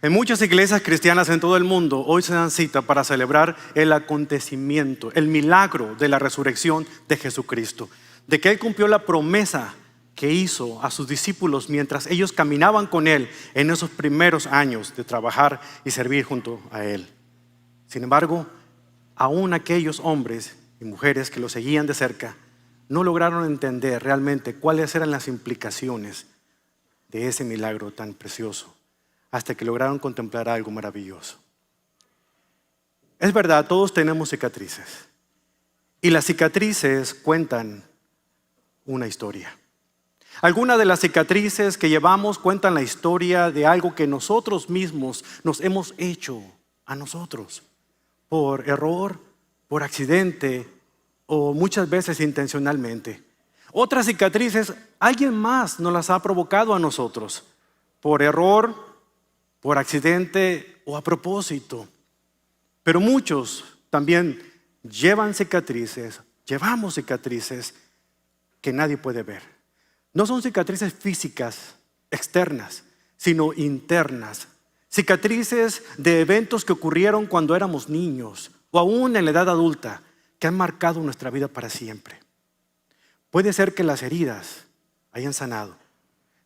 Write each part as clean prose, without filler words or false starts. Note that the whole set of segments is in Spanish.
En muchas iglesias cristianas en todo el mundo hoy se dan cita para celebrar el acontecimiento, el milagro de la resurrección de Jesucristo, de que Él cumplió la promesa que hizo a sus discípulos mientras ellos caminaban con Él en esos primeros años de trabajar y servir junto a Él. Sin embargo, aún aquellos hombres y mujeres que lo seguían de cerca no lograron entender realmente cuáles eran las implicaciones de ese milagro tan precioso, hasta que lograron contemplar algo maravilloso. Es verdad, todos tenemos cicatrices, y las cicatrices cuentan una historia. Algunas de las cicatrices que llevamos cuentan la historia de algo que nosotros mismos nos hemos hecho a nosotros, por error, por accidente o muchas veces intencionalmente. Otras cicatrices, alguien más nos las ha provocado a nosotros, por error, por accidente o a propósito. Pero muchos también llevamos cicatrices que nadie puede ver. No son cicatrices físicas, externas, sino internas. Cicatrices de eventos que ocurrieron cuando éramos niños o aún en la edad adulta, que han marcado nuestra vida para siempre. Puede ser que las heridas hayan sanado,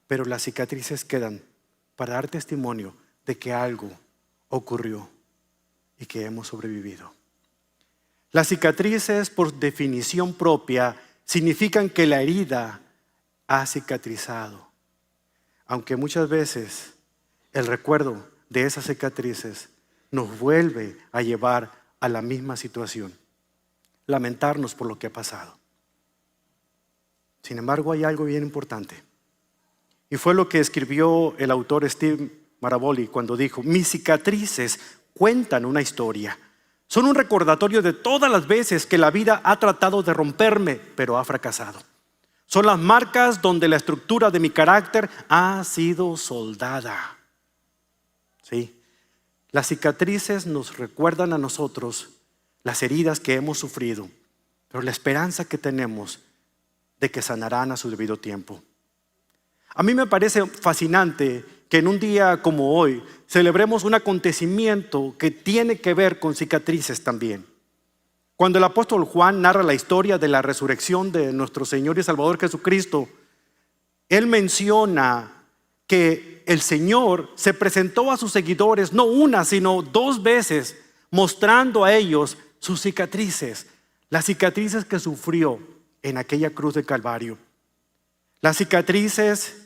pero las cicatrices quedan para dar testimonio de que algo ocurrió y que hemos sobrevivido. Las cicatrices, por definición propia, significan que la herida ha cicatrizado, aunque muchas veces el recuerdo de esas cicatrices nos vuelve a llevar a la misma situación, lamentarnos por lo que ha pasado. Sin embargo, hay algo bien importante, y fue lo que escribió el autor Steve Maraboli cuando dijo: mis cicatrices cuentan una historia. Son un recordatorio de todas las veces que la vida ha tratado de romperme, pero ha fracasado. Son las marcas donde la estructura de mi carácter ha sido soldada. Sí, las cicatrices nos recuerdan a nosotros las heridas que hemos sufrido, pero la esperanza que tenemos de que sanarán a su debido tiempo. A mí me parece fascinante que en un día como hoy celebremos un acontecimiento que tiene que ver con cicatrices también. Cuando el apóstol Juan narra la historia de la resurrección de nuestro Señor y Salvador Jesucristo, él menciona que el Señor se presentó a sus seguidores no una, sino 2 veces, mostrando a ellos sus cicatrices, las cicatrices que sufrió en aquella cruz de Calvario, las cicatrices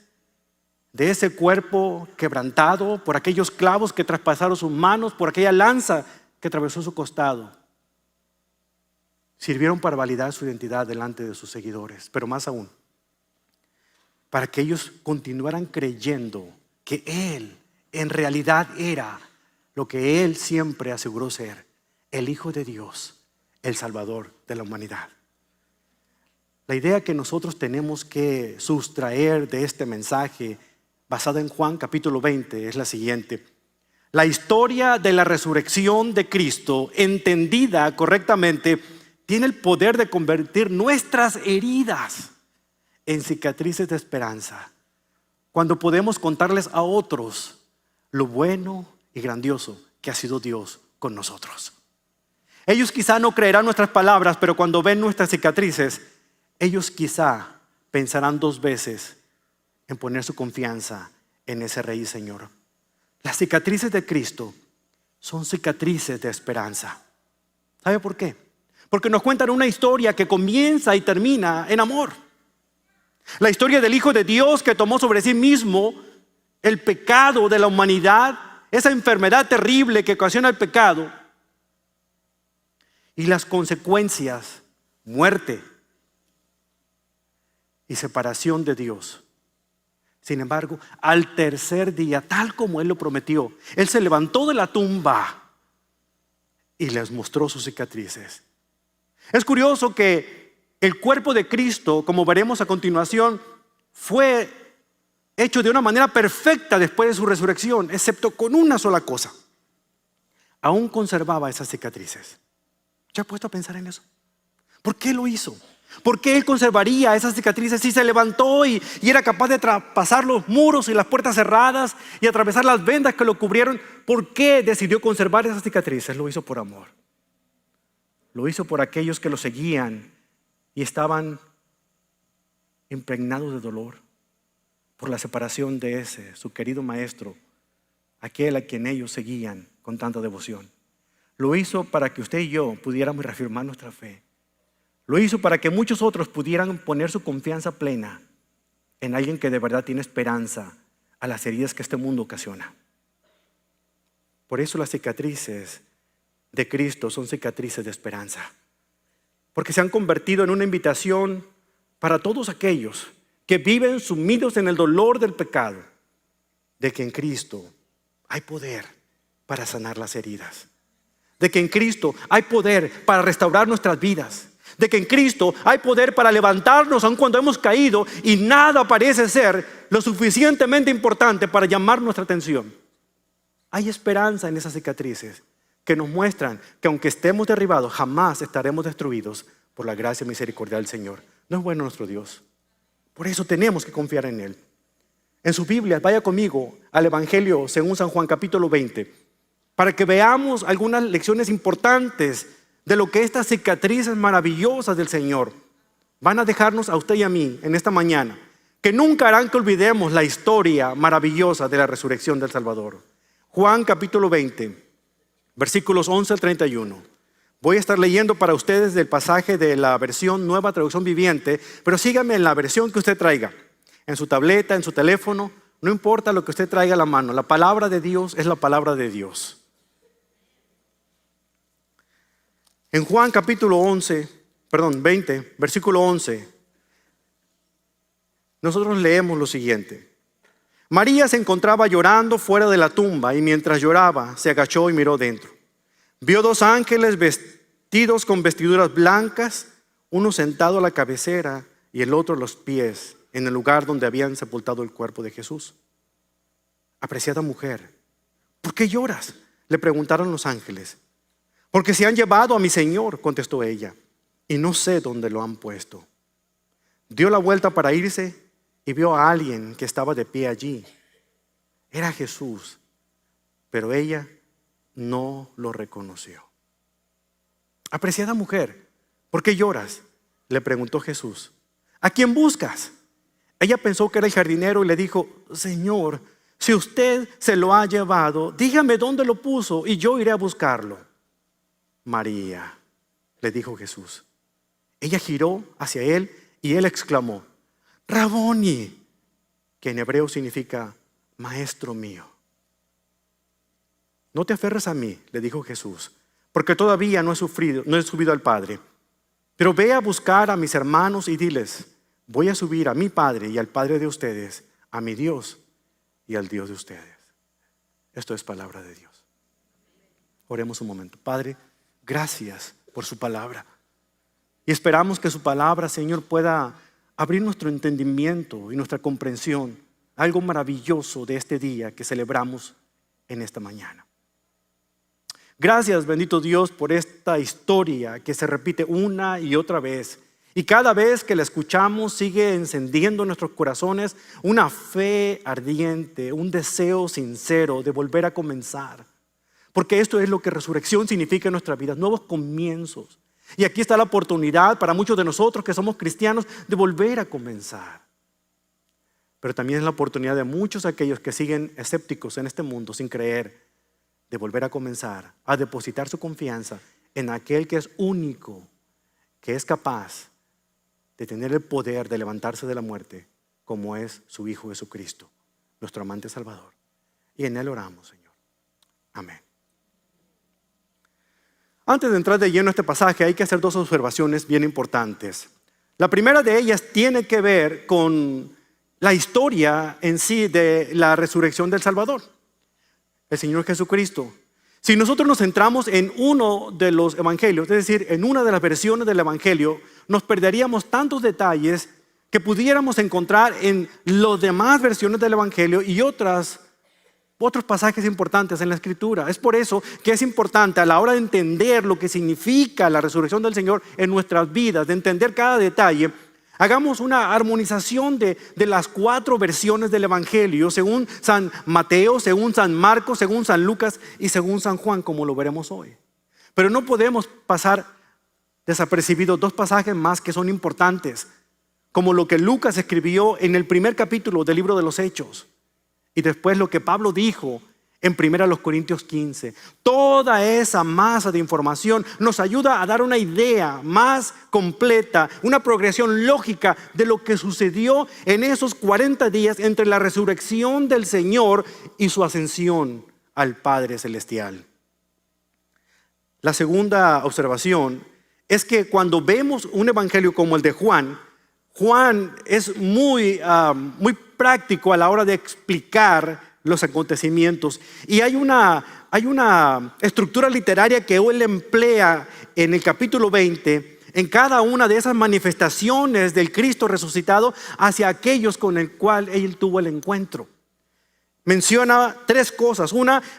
de ese cuerpo quebrantado por aquellos clavos que traspasaron sus manos, por aquella lanza que atravesó su costado. Sirvieron para validar su identidad delante de sus seguidores, pero más aún, para que ellos continuaran creyendo que Él en realidad era lo que Él siempre aseguró ser: el Hijo de Dios, el Salvador de la humanidad. La idea que nosotros tenemos que sustraer de este mensaje, basada en Juan capítulo 20, es la siguiente: la historia de la resurrección de Cristo, entendida correctamente, tiene el poder de convertir nuestras heridas en cicatrices de esperanza, cuando podemos contarles a otros lo bueno y grandioso que ha sido Dios con nosotros. Ellos quizá no creerán nuestras palabras, pero cuando ven nuestras cicatrices, ellos quizá pensarán 2 veces en poner su confianza en ese Rey y Señor. Las cicatrices de Cristo son cicatrices de esperanza. ¿Sabe por qué? Porque nos cuentan una historia que comienza y termina en amor. La historia del Hijo de Dios que tomó sobre sí mismo el pecado de la humanidad, esa enfermedad terrible que ocasiona el pecado, y las consecuencias: muerte y separación de Dios. Sin embargo, al tercer día, tal como Él lo prometió, Él se levantó de la tumba y les mostró sus cicatrices. Es curioso que el cuerpo de Cristo, como veremos a continuación, fue hecho de una manera perfecta después de su resurrección, excepto con una sola cosa: aún conservaba esas cicatrices. ¿Ya he puesto a pensar en eso? ¿Por qué lo hizo? ¿Por qué Él conservaría esas cicatrices si se levantó y era capaz de traspasar los muros y las puertas cerradas y atravesar las vendas que lo cubrieron? ¿Por qué decidió conservar esas cicatrices? Lo hizo por amor. Lo hizo por aquellos que lo seguían y estaban impregnados de dolor por la separación de su querido maestro, aquel a quien ellos seguían con tanta devoción. Lo hizo para que usted y yo pudiéramos reafirmar nuestra fe. Lo hizo para que muchos otros pudieran poner su confianza plena en alguien que de verdad tiene esperanza a las heridas que este mundo ocasiona. Por eso las cicatrices de Cristo son cicatrices de esperanza, porque se han convertido en una invitación para todos aquellos que viven sumidos en el dolor del pecado, de que en Cristo hay poder para sanar las heridas, de que en Cristo hay poder para restaurar nuestras vidas, de que en Cristo hay poder para levantarnos aun cuando hemos caído y nada parece ser lo suficientemente importante para llamar nuestra atención. Hay esperanza en esas cicatrices que nos muestran que aunque estemos derribados, jamás estaremos destruidos por la gracia y misericordia del Señor. ¿No es bueno nuestro Dios? Por eso tenemos que confiar en Él. En sus Biblias, vaya conmigo al Evangelio según San Juan capítulo 20, para que veamos algunas lecciones importantes de lo que estas cicatrices maravillosas del Señor van a dejarnos a usted y a mí en esta mañana, que nunca harán que olvidemos la historia maravillosa de la resurrección del Salvador. Juan capítulo 20, versículos 11 al 31. Voy a estar leyendo para ustedes del pasaje de la versión Nueva Traducción Viviente, pero síganme en la versión que usted traiga, en su tableta, en su teléfono, no importa lo que usted traiga a la mano. La palabra de Dios es la palabra de Dios. En Juan capítulo 20, versículo 11, nosotros leemos lo siguiente. María se encontraba llorando fuera de la tumba y mientras lloraba se agachó y miró dentro. Vio 2 ángeles vestidos con vestiduras blancas, uno sentado a la cabecera y el otro a los pies, en el lugar donde habían sepultado el cuerpo de Jesús. Apreciada mujer, ¿por qué lloras?, le preguntaron los ángeles. Porque se han llevado a mi Señor, contestó ella, y no sé dónde lo han puesto. Dio la vuelta para irse y vio a alguien que estaba de pie allí. Era Jesús, pero ella no lo reconoció. Apreciada mujer, ¿por qué lloras?, le preguntó Jesús. ¿A quién buscas? Ella pensó que era el jardinero y le dijo, Señor, si usted se lo ha llevado, dígame dónde lo puso y yo iré a buscarlo. María, le dijo Jesús. Ella giró hacia él y él exclamó, Raboni, que en hebreo significa maestro mío. No te aferres a mí, le dijo Jesús, porque todavía no he subido al Padre. Pero ve a buscar a mis hermanos y diles, voy a subir a mi Padre y al Padre de ustedes, a mi Dios y al Dios de ustedes. Esto es palabra de Dios. Oremos un momento. Padre, gracias por su palabra. Y esperamos que su palabra, Señor, pueda abrir nuestro entendimiento y nuestra comprensión a algo maravilloso de este día que celebramos en esta mañana. Gracias, bendito Dios, por esta historia que se repite una y otra vez. Y cada vez que la escuchamos sigue encendiendo en nuestros corazones una fe ardiente, un deseo sincero de volver a comenzar. Porque esto es lo que resurrección significa en nuestras vidas, nuevos comienzos. Y aquí está la oportunidad para muchos de nosotros que somos cristianos de volver a comenzar. Pero también es la oportunidad de muchos aquellos que siguen escépticos en este mundo sin creer, de volver a comenzar, a depositar su confianza en aquel que es único, que es capaz de tener el poder de levantarse de la muerte, como es su Hijo Jesucristo, nuestro amante Salvador. Y en Él oramos, Señor. Amén. Antes de entrar de lleno a este pasaje, hay que hacer 2 observaciones bien importantes. La primera de ellas tiene que ver con la historia en sí de la resurrección del Salvador, el Señor Jesucristo. Si nosotros nos centramos en uno de los evangelios, es decir, en una de las versiones del evangelio, nos perderíamos tantos detalles que pudiéramos encontrar en las demás versiones del evangelio y otras otros pasajes importantes en la Escritura. Es por eso que es importante a la hora de entender lo que significa la resurrección del Señor en nuestras vidas, de entender cada detalle, hagamos una armonización de las 4 versiones del Evangelio, según San Mateo, según San Marcos, según San Lucas y según San Juan, como lo veremos hoy. Pero no podemos pasar desapercibidos 2 pasajes más que son importantes, como lo que Lucas escribió en el primer capítulo del libro de los Hechos. Y después lo que Pablo dijo en 1 Corintios 15. Toda esa masa de información nos ayuda a dar una idea más completa, una progresión lógica de lo que sucedió en esos 40 días entre la resurrección del Señor y su ascensión al Padre Celestial. La segunda observación es que cuando vemos un evangelio como el de Juan, Juan es muy práctico a la hora de explicar los acontecimientos. Y hay una estructura literaria que él emplea en el capítulo 20, en cada una de esas manifestaciones del Cristo resucitado hacia aquellos con el cual él tuvo el encuentro. Menciona 3 cosas.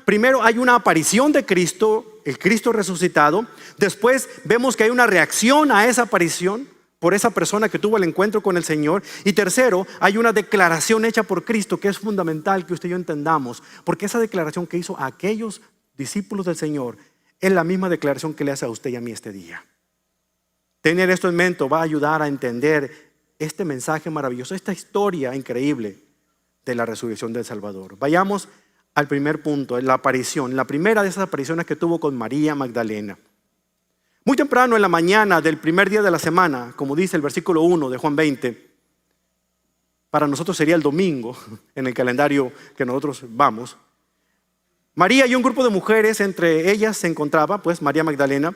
Primero hay una aparición de Cristo, el Cristo resucitado. Después vemos que hay una reacción a esa aparición por esa persona que tuvo el encuentro con el Señor. Y tercero, hay una declaración hecha por Cristo que es fundamental que usted y yo entendamos, porque esa declaración que hizo a aquellos discípulos del Señor es la misma declaración que le hace a usted y a mí este día. Tener esto en mente va a ayudar a entender este mensaje maravilloso, esta historia increíble de la resurrección del Salvador. Vayamos al primer punto, la aparición, la primera de esas apariciones que tuvo con María Magdalena. Muy temprano en la mañana del primer día de la semana, como dice el versículo 1 de Juan 20, para nosotros sería el domingo en el calendario que nosotros vamos. María y un grupo de mujeres, entre ellas se encontraba pues María Magdalena,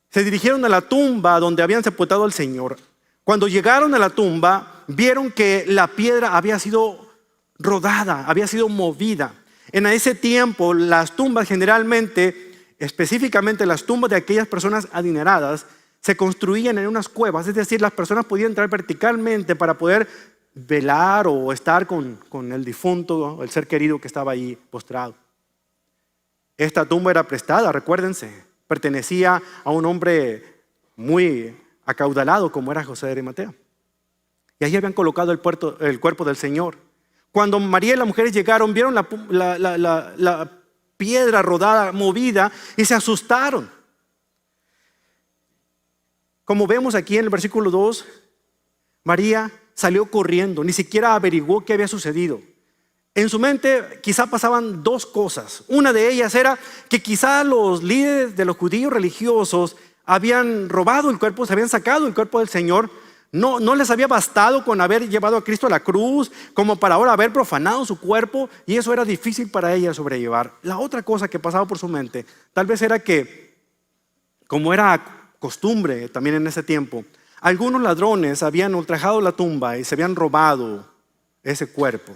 se dirigieron a la tumba donde habían sepultado al Señor. Cuando llegaron a la tumba, vieron que la piedra había sido rodada, había sido movida. En ese tiempo, las tumbas generalmente, específicamente las tumbas de aquellas personas adineradas, se construían en unas cuevas, es decir, las personas podían entrar verticalmente para poder velar o estar con el difunto, el ser querido que estaba ahí postrado. Esta tumba era prestada, recuérdense, pertenecía a un hombre muy acaudalado como era José de Arimatea. Y ahí habían colocado el cuerpo del Señor. Cuando María y las mujeres llegaron, vieron la piedra rodada, movida, y se asustaron. Como vemos aquí en el versículo 2, María salió corriendo, ni siquiera averiguó qué había sucedido. En su mente quizá pasaban 2 cosas. Una de ellas era que quizá los líderes de los judíos religiosos habían robado el cuerpo, se habían sacado el cuerpo del Señor. No les había bastado con haber llevado a Cristo a la cruz como para ahora haber profanado su cuerpo, y eso era difícil para ella sobrellevar. La otra cosa que pasaba por su mente tal vez era que, como era costumbre también en ese tiempo, algunos ladrones habían ultrajado la tumba y se habían robado ese cuerpo.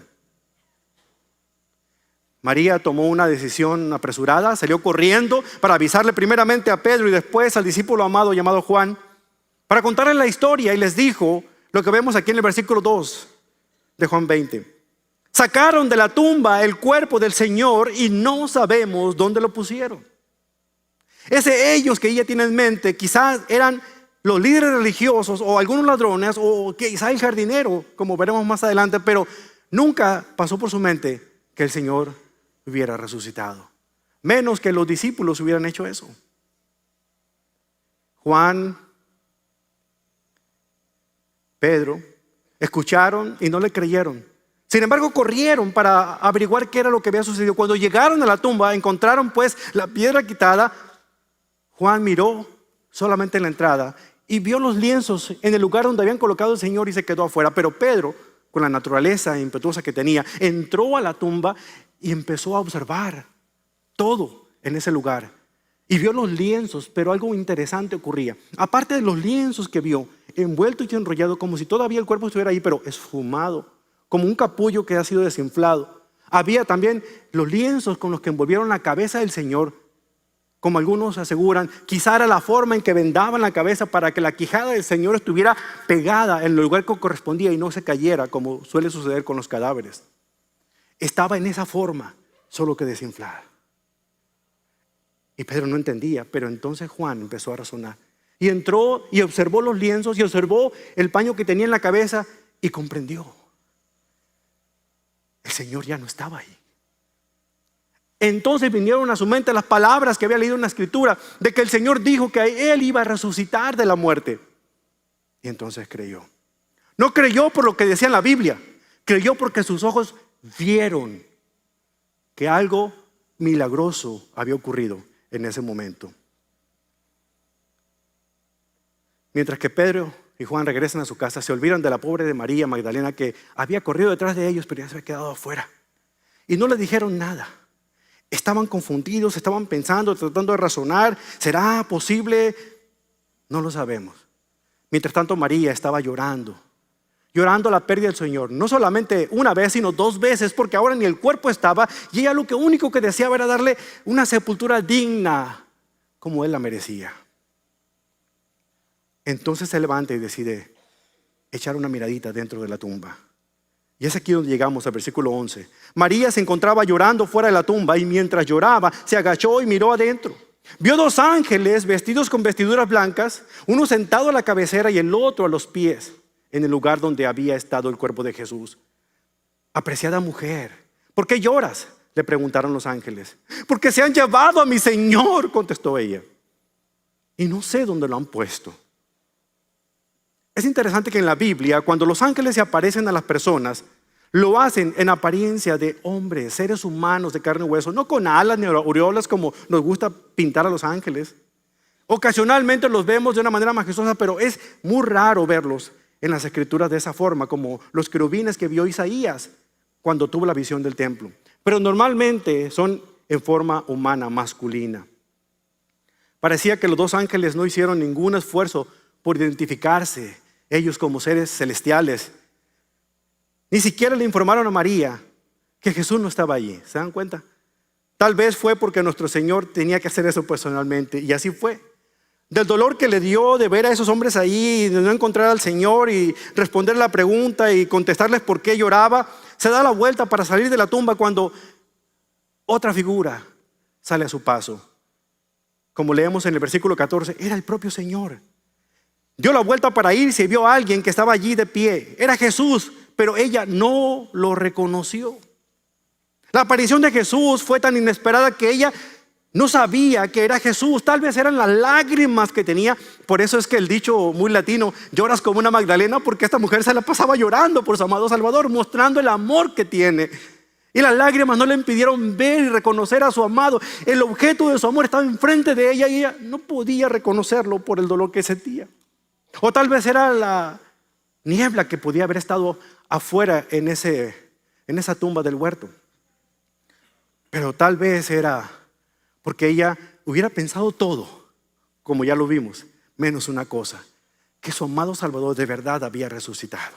María tomó una decisión apresurada, salió corriendo para avisarle primeramente a Pedro y después al discípulo amado llamado Juan, para contarles la historia, y les dijo lo que vemos aquí en el versículo 2 de Juan 20. Sacaron de la tumba el cuerpo del Señor y no sabemos dónde lo pusieron. Ellos que ella tiene en mente quizás eran los líderes religiosos o algunos ladrones o quizás el jardinero, como veremos más adelante, pero nunca pasó por su mente que el Señor hubiera resucitado. Menos que los discípulos hubieran hecho eso. Juan, Pedro, escucharon y no le creyeron. Sin embargo, corrieron para averiguar qué era lo que había sucedido. Cuando llegaron a la tumba, encontraron pues la piedra quitada. Juan miró solamente en la entrada y vio los lienzos en el lugar donde habían colocado al Señor y se quedó afuera. Pero Pedro, con la naturaleza impetuosa que tenía, entró a la tumba y empezó a observar todo en ese lugar. Y vio los lienzos, pero algo interesante ocurría. Aparte de los lienzos que vio, envuelto y enrollado como si todavía el cuerpo estuviera ahí, pero esfumado, como un capullo que ha sido desinflado. Había también los lienzos con los que envolvieron la cabeza del Señor. Como algunos aseguran, quizá era la forma en que vendaban la cabeza para que la quijada del Señor estuviera pegada en el lugar que correspondía y no se cayera, como suele suceder con los cadáveres. Estaba en esa forma. solo que desinflada. Y Pedro no entendía, pero entonces Juan empezó a razonar. Y entró y observó los lienzos y observó el paño que tenía en la cabeza y comprendió. El Señor ya no estaba ahí. Entonces vinieron a su mente las palabras que había leído en la Escritura, de que el Señor dijo que Él iba a resucitar de la muerte. Y entonces creyó. No creyó por lo que decía en la Biblia, creyó porque sus ojos vieron que algo milagroso había ocurrido en ese momento. Mientras que Pedro y Juan regresan a su casa, se olvidan de la pobre de María Magdalena, que había corrido detrás de ellos, pero ya se había quedado afuera. Y no le dijeron nada. Estaban confundidos, estaban pensando, tratando de razonar. ¿Será posible? No lo sabemos. Mientras tanto, María estaba llorando la pérdida del Señor. No solamente una vez, sino 2 veces, porque ahora ni el cuerpo estaba. Y ella lo único que deseaba era darle una sepultura digna, como Él la merecía. Entonces se levanta y decide echar una miradita dentro de la tumba. Y es aquí donde llegamos al versículo 11. María se encontraba llorando fuera de la tumba y mientras lloraba se agachó y miró adentro. Vio 2 ángeles vestidos con vestiduras blancas, uno sentado a la cabecera y el otro a los pies, en el lugar donde había estado el cuerpo de Jesús. Apreciada mujer, ¿por qué lloras?, le preguntaron los ángeles. Porque se han llevado a mi Señor, contestó ella, y no sé dónde lo han puesto. Es interesante que en la Biblia, cuando los ángeles se aparecen a las personas, lo hacen en apariencia de hombres, seres humanos de carne y hueso, no con alas ni aureolas como nos gusta pintar a los ángeles. Ocasionalmente los vemos de una manera majestuosa, pero es muy raro verlos en las escrituras de esa forma, como los querubines que vio Isaías cuando tuvo la visión del templo. Pero normalmente son en forma humana, masculina. Parecía que los 2 ángeles no hicieron ningún esfuerzo por identificarse ellos como seres celestiales. Ni siquiera le informaron a María que Jesús no estaba allí. ¿Se dan cuenta? Tal vez fue porque nuestro Señor tenía que hacer eso personalmente, y así fue. Del dolor que le dio de ver a esos hombres ahí, de no encontrar al Señor y responder la pregunta y contestarles por qué lloraba, se da la vuelta para salir de la tumba cuando otra figura sale a su paso. Como leemos en el versículo 14, era el propio Señor. Dio la vuelta para irse y vio a alguien que estaba allí de pie. Era Jesús, pero ella no lo reconoció. La aparición de Jesús fue tan inesperada que ella no sabía que era Jesús. Tal vez eran las lágrimas que tenía. Por eso es que el dicho muy latino, lloras como una Magdalena, porque esta mujer se la pasaba llorando por su amado Salvador, mostrando el amor que tiene. Y las lágrimas no le impidieron ver y reconocer a su amado. El objeto de su amor estaba enfrente de ella y ella no podía reconocerlo por el dolor que sentía. O tal vez era la niebla que podía haber estado afuera en esa tumba del huerto. Pero tal vez era porque ella hubiera pensado todo, como ya lo vimos, menos una cosa, que su amado Salvador de verdad había resucitado.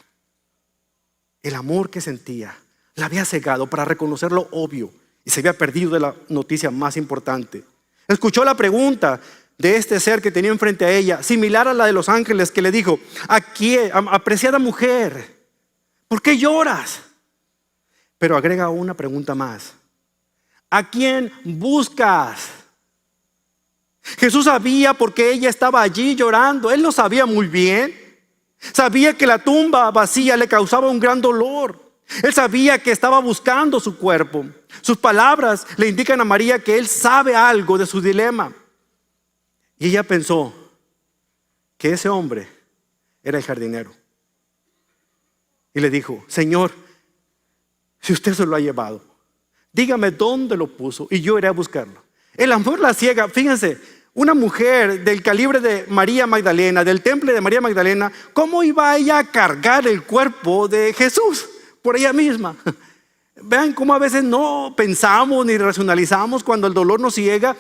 El amor que sentía la había cegado para reconocer lo obvio y se había perdido de la noticia más importante. Escuchó la pregunta de este ser que tenía enfrente a ella, similar a la de los ángeles, que le dijo: aquí, apreciada mujer, ¿por qué lloras? Pero agrega una pregunta más: ¿a quién buscas? Jesús sabía por qué ella estaba allí llorando. Él lo sabía muy bien. Sabía que la tumba vacía le causaba un gran dolor. Él sabía que estaba buscando su cuerpo. Sus palabras le indican a María que él sabe algo de su dilema. Y ella pensó que ese hombre era el jardinero. Y le dijo: Señor, si usted se lo ha llevado, dígame dónde lo puso y yo iré a buscarlo. El amor la ciega. Fíjense, una mujer del calibre de María Magdalena, del temple de María Magdalena, ¿cómo iba ella a cargar el cuerpo de Jesús por ella misma? Vean cómo a veces no pensamos ni racionalizamos cuando el dolor nos ciega.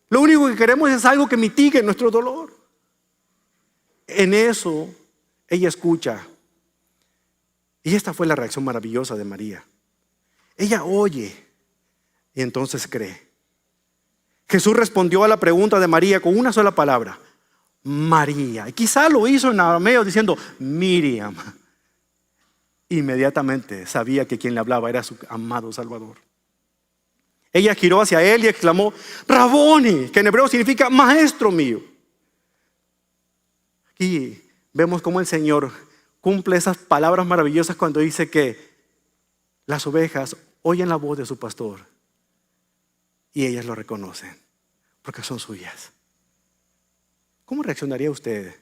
Lo único que queremos es algo que mitigue nuestro dolor. En eso ella escucha. Y esta fue la reacción maravillosa de María. Ella oye y entonces cree. Jesús respondió a la pregunta de María con una sola palabra: María. Y quizá lo hizo en arameo diciendo Miriam. Inmediatamente sabía que quien le hablaba era su amado Salvador. Ella giró hacia él y exclamó, Raboni, que en hebreo significa maestro mío. Aquí vemos cómo el Señor cumple esas palabras maravillosas cuando dice que las ovejas oyen la voz de su pastor y ellas lo reconocen porque son suyas. ¿Cómo reaccionaría usted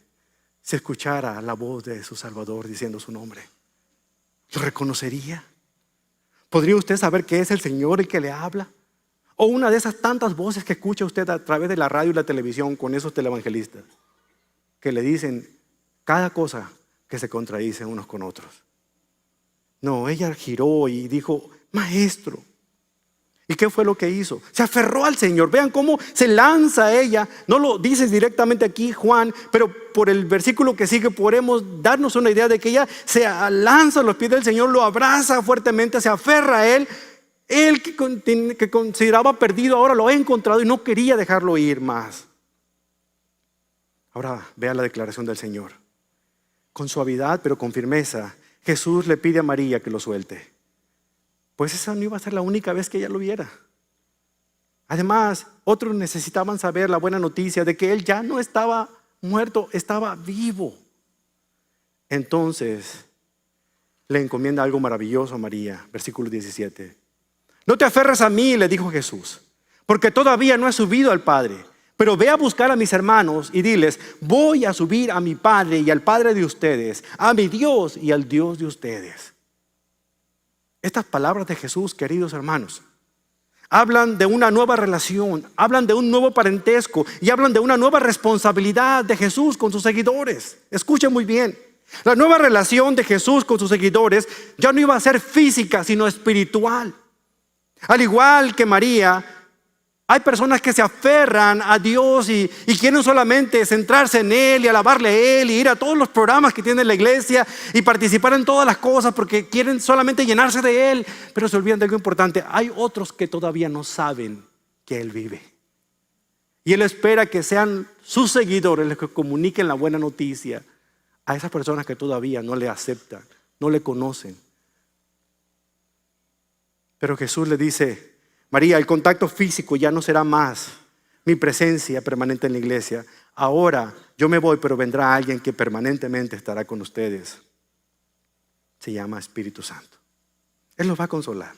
si escuchara la voz de su Salvador diciendo su nombre? ¿Lo reconocería? ¿Podría usted saber que es el Señor el que le habla? O una de esas tantas voces que escucha usted a través de la radio y la televisión con esos televangelistas que le dicen cada cosa que se contradicen unos con otros. No, ella giró y dijo, maestro. ¿Y qué fue lo que hizo? Se aferró al Señor. Vean cómo se lanza ella. No lo dice directamente aquí Juan, pero por el versículo que sigue podemos darnos una idea de que ella se lanza a los pies del Señor, lo abraza fuertemente, se aferra a Él. Él que consideraba perdido ahora lo ha encontrado y no quería dejarlo ir más. Ahora vea la declaración del Señor. Con suavidad pero con firmeza, Jesús le pide a María que lo suelte. Pues esa no iba a ser la única vez que ella lo viera. Además, otros necesitaban saber la buena noticia de que él ya no estaba muerto, estaba vivo. Entonces, le encomienda algo maravilloso a María, versículo 17. No te aferres a mí, le dijo Jesús, porque todavía no he subido al Padre. Pero ve a buscar a mis hermanos y diles, voy a subir a mi Padre y al Padre de ustedes, a mi Dios y al Dios de ustedes. Estas palabras de Jesús, queridos hermanos, hablan de una nueva relación, hablan de un nuevo parentesco y hablan de una nueva responsabilidad de Jesús con sus seguidores. Escuchen muy bien, la nueva relación de Jesús con sus seguidores ya no iba a ser física, sino espiritual. Al igual que María, hay personas que se aferran a Dios y quieren solamente centrarse en Él y alabarle a Él y ir a todos los programas que tiene la iglesia y participar en todas las cosas porque quieren solamente llenarse de Él, pero se olvidan de algo importante. Hay otros que todavía no saben que Él vive. Y Él espera que sean sus seguidores los que comuniquen la buena noticia a esas personas que todavía no le aceptan, no le conocen. Pero Jesús le dice, María, el contacto físico ya no será más mi presencia permanente en la iglesia. Ahora yo me voy, pero vendrá alguien que permanentemente estará con ustedes. Se llama Espíritu Santo. Él los va a consolar.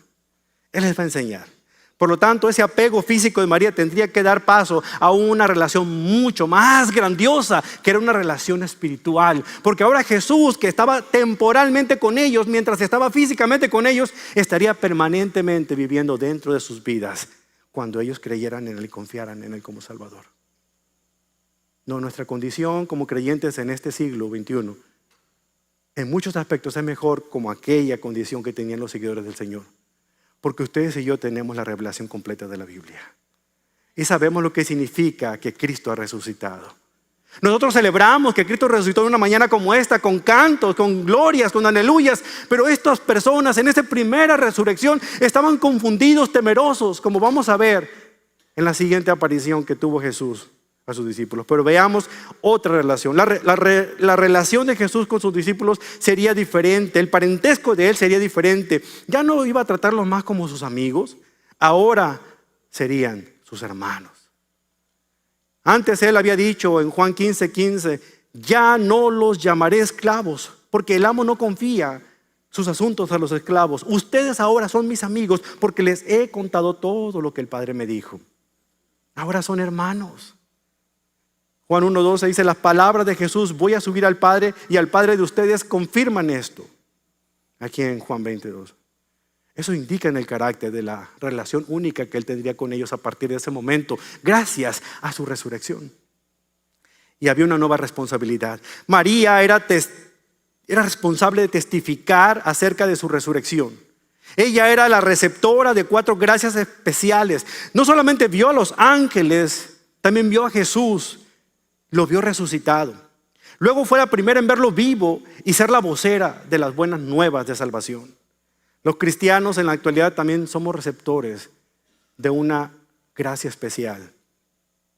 Él les va a enseñar. Por lo tanto, ese apego físico de María tendría que dar paso a una relación mucho más grandiosa, que era una relación espiritual. Porque ahora Jesús, que estaba temporalmente con ellos, mientras estaba físicamente con ellos, estaría permanentemente viviendo dentro de sus vidas cuando ellos creyeran en Él y confiaran en Él como Salvador. No, nuestra condición como creyentes en este siglo XXI, en muchos aspectos es mejor como aquella condición que tenían los seguidores del Señor. Porque ustedes y yo tenemos la revelación completa de la Biblia. Y sabemos lo que significa que Cristo ha resucitado. Nosotros celebramos que Cristo resucitó en una mañana como esta, con cantos, con glorias, con aleluyas. Pero estas personas en esta primera resurrección estaban confundidos, temerosos, como vamos a ver en la siguiente aparición que tuvo Jesús a sus discípulos. Pero veamos otra relación. La relación de Jesús con sus discípulos sería diferente. El parentesco de Él sería diferente. Ya no iba a tratarlos más como sus amigos. Ahora serían sus hermanos. Antes Él había dicho en Juan 15:15, ya no los llamaré esclavos, porque el amo no confía sus asuntos a los esclavos. Ustedes ahora son mis amigos, porque les he contado todo lo que el Padre me dijo. Ahora son hermanos. Juan 1:12 dice, las palabras de Jesús, voy a subir al Padre y al Padre de ustedes, confirman esto. Aquí en Juan 22. Eso indica en el carácter de la relación única que Él tendría con ellos a partir de ese momento, gracias a su resurrección. Y había una nueva responsabilidad. María era responsable de testificar acerca de su resurrección. Ella era la receptora de 4 gracias especiales. No solamente vio a los ángeles, también vio a Jesús. Lo vio resucitado. Luego fue la primera en verlo vivo y ser la vocera de las buenas nuevas de salvación. Los cristianos en la actualidad también somos receptores de una gracia especial.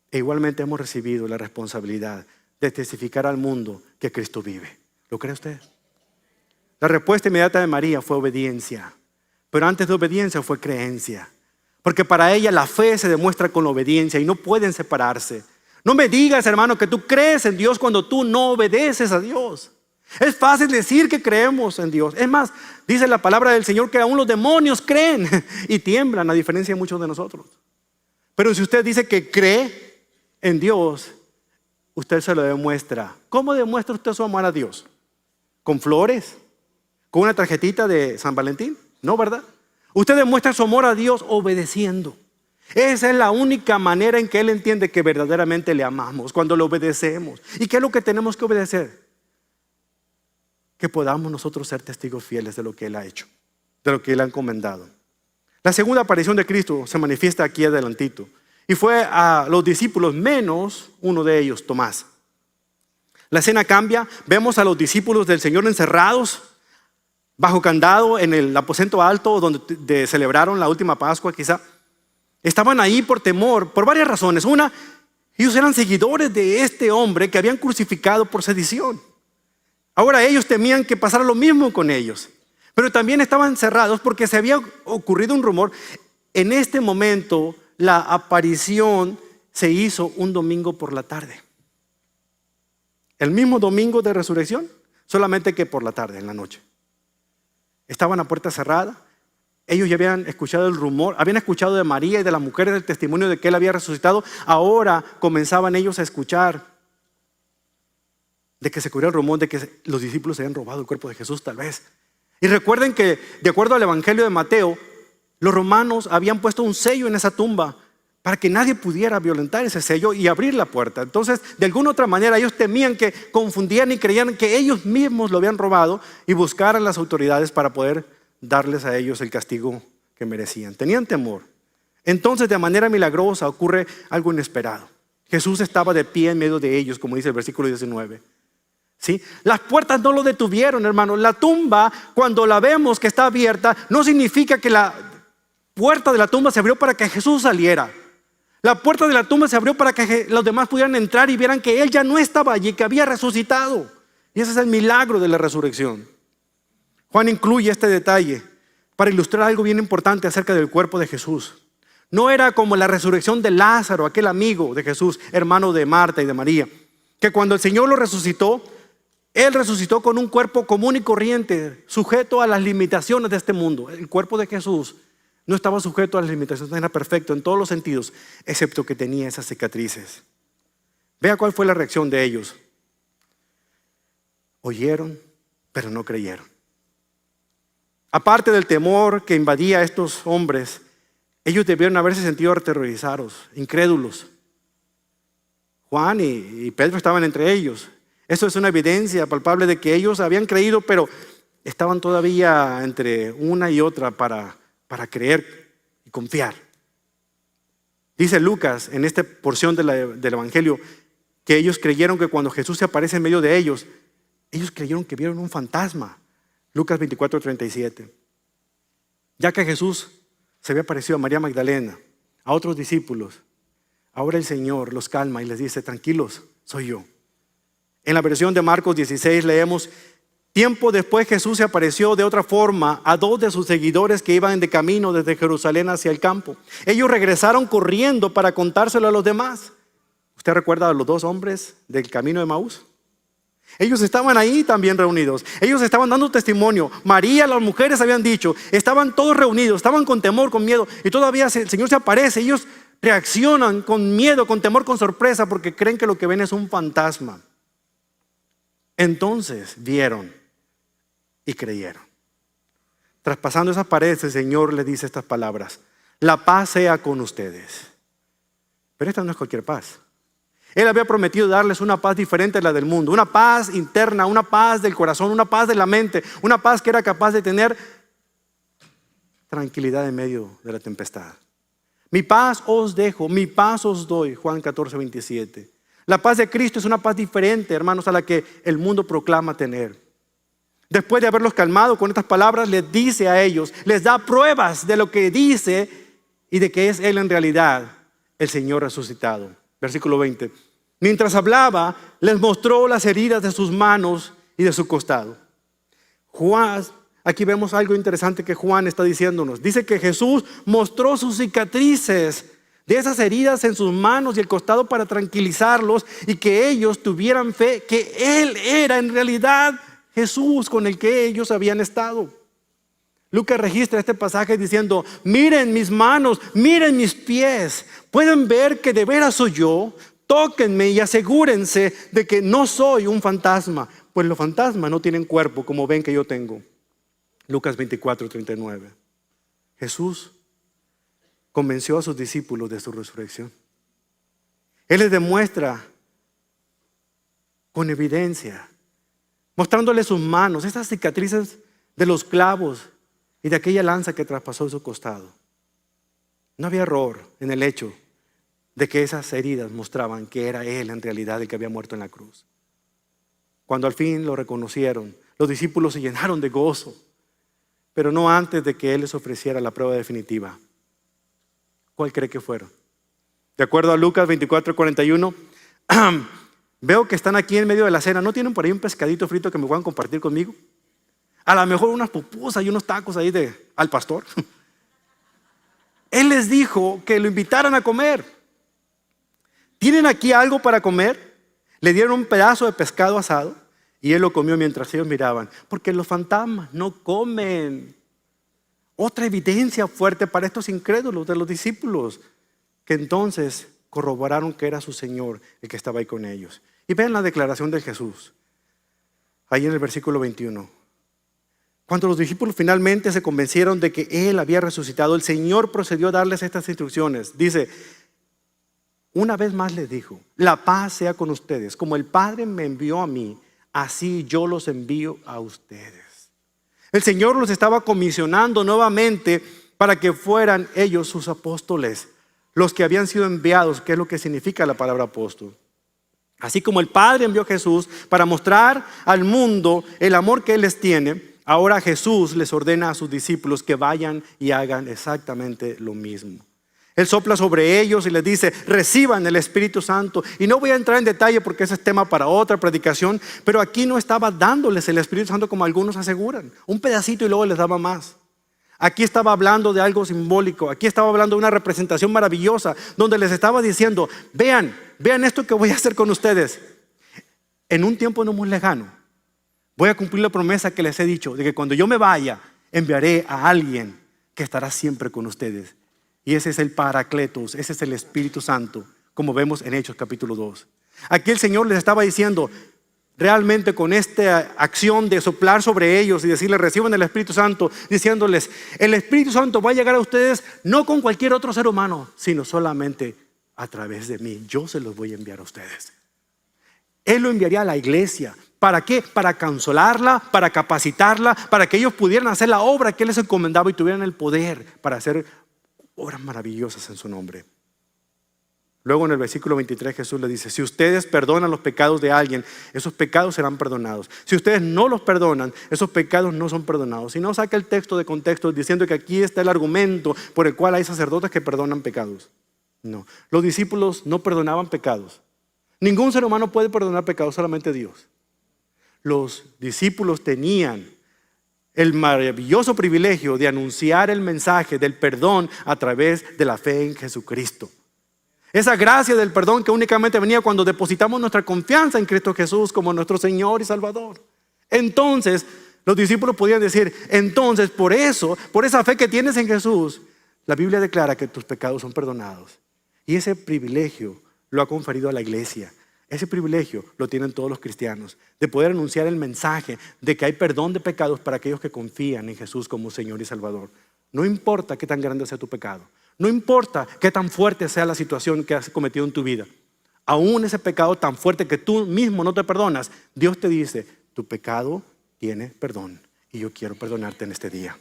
E igualmente hemos recibido la responsabilidad de testificar al mundo que Cristo vive. ¿Lo cree usted? La respuesta inmediata de María fue obediencia. Pero antes de obediencia fue creencia. Porque para ella la fe se demuestra con la obediencia y no pueden separarse. No me digas, hermano, que tú crees en Dios cuando tú no obedeces a Dios. Es fácil decir que creemos en Dios. Es más, dice la palabra del Señor que aún los demonios creen y tiemblan, a diferencia de muchos de nosotros. Pero si usted dice que cree en Dios, usted se lo demuestra. ¿Cómo demuestra usted su amor a Dios? ¿Con flores? ¿Con una tarjetita de San Valentín? No, ¿verdad? Usted demuestra su amor a Dios obedeciendo. Esa es la única manera en que Él entiende que verdaderamente le amamos, cuando le obedecemos. ¿Y qué es lo que tenemos que obedecer? Que podamos nosotros ser testigos fieles de lo que Él ha hecho, de lo que Él ha encomendado. La segunda aparición de Cristo se manifiesta aquí adelantito. Y fue a los discípulos menos uno de ellos, Tomás. La escena cambia, vemos a los discípulos del Señor encerrados bajo candado en el aposento alto donde celebraron la última Pascua quizá. Estaban ahí por temor, por varias razones. Una, ellos eran seguidores de este hombre que habían crucificado por sedición. Ahora ellos temían que pasara lo mismo con ellos. Pero también estaban encerrados porque se había ocurrido un rumor. En este momento la aparición se hizo un domingo por la tarde. El mismo domingo de resurrección, solamente que por la tarde, en la noche. Estaban a puerta cerrada. Ellos ya habían escuchado el rumor, habían escuchado de María y de las mujeres el testimonio de que Él había resucitado. Ahora comenzaban ellos a escuchar de que se corría el rumor de que los discípulos habían robado el cuerpo de Jesús, tal vez. Y recuerden que, de acuerdo al Evangelio de Mateo, los romanos habían puesto un sello en esa tumba para que nadie pudiera violentar ese sello y abrir la puerta. Entonces, de alguna otra manera, ellos temían que confundieran y creían que ellos mismos lo habían robado y buscaran las autoridades para poder darles a ellos el castigo que merecían. Tenían temor. Entonces, de manera milagrosa, ocurre algo inesperado. Jesús estaba de pie en medio de ellos, como dice el versículo 19. ¿Sí? Las puertas no lo detuvieron, hermano. La tumba, cuando la vemos que está abierta, no significa que la puerta de la tumba se abrió para que Jesús saliera. La puerta de la tumba se abrió para que los demás pudieran entrar y vieran que Él ya no estaba allí, que había resucitado. Y ese es el milagro de la resurrección. Juan incluye este detalle para ilustrar algo bien importante acerca del cuerpo de Jesús. No era como la resurrección de Lázaro, aquel amigo de Jesús, hermano de Marta y de María, que cuando el Señor lo resucitó, Él resucitó con un cuerpo común y corriente, sujeto a las limitaciones de este mundo. El cuerpo de Jesús no estaba sujeto a las limitaciones, era perfecto en todos los sentidos, excepto que tenía esas cicatrices. Vea cuál fue la reacción de ellos. Oyeron, pero no creyeron. Aparte del temor que invadía a estos hombres, ellos debieron haberse sentido aterrorizados, incrédulos. Juan y Pedro estaban entre ellos. Eso es una evidencia palpable de que ellos habían creído, pero estaban todavía entre una y otra para creer y confiar. Dice Lucas en esta porción del Evangelio que ellos creyeron que cuando Jesús se aparece en medio de ellos creyeron que vieron un fantasma. Lucas 24:37. Ya que Jesús se había aparecido a María Magdalena, a otros discípulos, ahora el Señor los calma y les dice: tranquilos, soy yo. En la versión de Marcos 16 leemos: tiempo después Jesús se apareció de otra forma a dos de sus seguidores que iban de camino desde Jerusalén hacia el campo. Ellos regresaron corriendo para contárselo a los demás. ¿Usted recuerda a los dos hombres del camino de Maús? Ellos estaban ahí también reunidos. Ellos estaban dando testimonio. María, las mujeres habían dicho. Estaban todos reunidos, estaban con temor, con miedo. Y todavía el Señor se aparece. Ellos reaccionan con miedo, con temor, con sorpresa, porque creen que lo que ven es un fantasma. Entonces vieron y creyeron. Traspasando esas paredes, el Señor les dice estas palabras: la paz sea con ustedes. Pero esta no es cualquier paz. Él había prometido darles una paz diferente a la del mundo, una paz interna, una paz del corazón, una paz de la mente, una paz que era capaz de tener tranquilidad en medio de la tempestad. Mi paz os dejo, mi paz os doy, Juan 14:27. La paz de Cristo es una paz diferente, hermanos, a la que el mundo proclama tener. Después de haberlos calmado con estas palabras, les dice a ellos, les da pruebas de lo que dice y de que es Él en realidad el Señor resucitado. Versículo 20. Mientras hablaba, les mostró las heridas de sus manos y de su costado. aquí vemos algo interesante que Juan está diciéndonos. Dice que Jesús mostró sus cicatrices de esas heridas en sus manos y el costado para tranquilizarlos y que ellos tuvieran fe que Él era en realidad Jesús con el que ellos habían estado. Lucas registra este pasaje diciendo: miren mis manos, miren mis pies, pueden ver que de veras soy yo, tóquenme y asegúrense de que no soy un fantasma, pues los fantasmas no tienen cuerpo como ven que yo tengo. Lucas 24:39. Jesús convenció a sus discípulos de su resurrección. Él les demuestra con evidencia, mostrándoles sus manos, esas cicatrices de los clavos y de aquella lanza que traspasó su costado. No había error en el hecho de que esas heridas mostraban que era Él en realidad el que había muerto en la cruz. Cuando al fin lo reconocieron, los discípulos se llenaron de gozo, pero no antes de que Él les ofreciera la prueba definitiva. ¿Cuál cree que fueron? De acuerdo a Lucas 24:41, veo que están aquí en medio de la cena. ¿No tienen por ahí un pescadito frito que me puedan compartir conmigo? A lo mejor unas pupusas y unos tacos ahí al pastor. Él les dijo que lo invitaran a comer. ¿Tienen aquí algo para comer? Le dieron un pedazo de pescado asado y Él lo comió mientras ellos miraban. Porque los fantasmas no comen. Otra evidencia fuerte para estos incrédulos de los discípulos, que entonces corroboraron que era su Señor el que estaba ahí con ellos. Y vean la declaración de Jesús, ahí en el versículo 21. Cuando los discípulos finalmente se convencieron de que Él había resucitado, el Señor procedió a darles estas instrucciones. Dice, una vez más les dijo: la paz sea con ustedes. Como el Padre me envió a mí, así yo los envío a ustedes. El Señor los estaba comisionando nuevamente para que fueran ellos sus apóstoles, los que habían sido enviados, que es lo que significa la palabra apóstol. Así como el Padre envió a Jesús para mostrar al mundo el amor que Él les tiene, ahora Jesús les ordena a sus discípulos que vayan y hagan exactamente lo mismo. Él sopla sobre ellos y les dice: reciban el Espíritu Santo. Y no voy a entrar en detalle porque ese es tema para otra predicación, pero aquí no estaba dándoles el Espíritu Santo como algunos aseguran, un pedacito y luego les daba más. Aquí estaba hablando de algo simbólico, aquí estaba hablando de una representación maravillosa, donde les estaba diciendo: vean esto que voy a hacer con ustedes. En un tiempo no muy lejano, voy a cumplir la promesa que les he dicho, de que cuando yo me vaya, enviaré a alguien que estará siempre con ustedes. Y ese es el Paracletos, ese es el Espíritu Santo, como vemos en Hechos capítulo 2. Aquí el Señor les estaba diciendo, realmente con esta acción de soplar sobre ellos y decirles: reciban el Espíritu Santo, diciéndoles: el Espíritu Santo va a llegar a ustedes no con cualquier otro ser humano, sino solamente a través de mí. Yo se los voy a enviar a ustedes. Él lo enviaría a la iglesia. ¿Para qué? Para consolarla, para capacitarla, para que ellos pudieran hacer la obra que Él les encomendaba y tuvieran el poder para hacer obras maravillosas en su nombre. Luego en el versículo 23 Jesús le dice: si ustedes perdonan los pecados de alguien, esos pecados serán perdonados. Si ustedes no los perdonan, esos pecados no son perdonados. Y no saca el texto de contexto diciendo que aquí está el argumento por el cual hay sacerdotes que perdonan pecados. No, los discípulos no perdonaban pecados. Ningún ser humano puede perdonar pecados, solamente Dios. Los discípulos tenían el maravilloso privilegio de anunciar el mensaje del perdón a través de la fe en Jesucristo. Esa gracia del perdón que únicamente venía cuando depositamos nuestra confianza en Cristo Jesús como nuestro Señor y Salvador. Entonces, los discípulos podían decir: entonces, por esa fe que tienes en Jesús, la Biblia declara que tus pecados son perdonados. Y ese privilegio lo ha conferido a la iglesia. Ese privilegio lo tienen todos los cristianos, de poder anunciar el mensaje de que hay perdón de pecados para aquellos que confían en Jesús como Señor y Salvador. No importa qué tan grande sea tu pecado, no importa qué tan fuerte sea la situación que has cometido en tu vida, aún ese pecado tan fuerte que tú mismo no te perdonas, Dios te dice: tu pecado tiene perdón y yo quiero perdonarte en este día.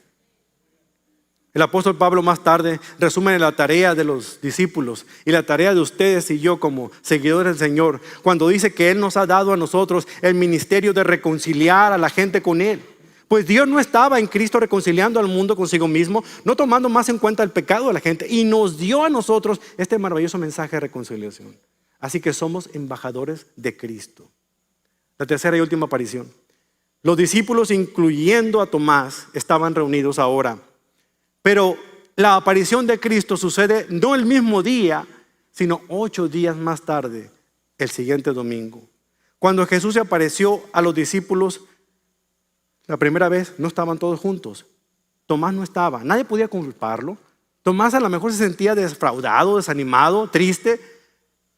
El apóstol Pablo más tarde resume la tarea de los discípulos y la tarea de ustedes y yo como seguidores del Señor, cuando dice que Él nos ha dado a nosotros el ministerio de reconciliar a la gente con Él. Pues Dios no estaba en Cristo reconciliando al mundo consigo mismo, no tomando más en cuenta el pecado de la gente, y nos dio a nosotros este maravilloso mensaje de reconciliación. Así que somos embajadores de Cristo. La tercera y última aparición. Los discípulos, incluyendo a Tomás, estaban reunidos ahora. Pero la aparición de Cristo sucede no el mismo día, sino 8 días más tarde, el siguiente domingo. Cuando Jesús se apareció a los discípulos la primera vez, no estaban todos juntos. Tomás no estaba, nadie podía culparlo. Tomás a lo mejor se sentía defraudado, desanimado, triste.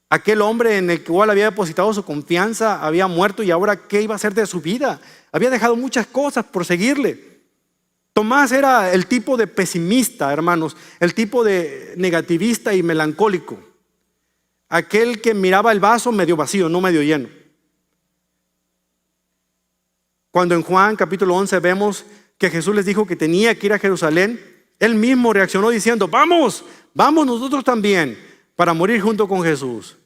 Aquel hombre en el cual había depositado su confianza había muerto, y ahora ¿qué iba a hacer de su vida? Había dejado muchas cosas por seguirle. Tomás era el tipo de pesimista, hermanos, el tipo de negativista y melancólico. Aquel que miraba el vaso medio vacío, no medio lleno. Cuando en Juan capítulo 11 vemos que Jesús les dijo que tenía que ir a Jerusalén, él mismo reaccionó diciendo: vamos nosotros también para morir junto con Jesús.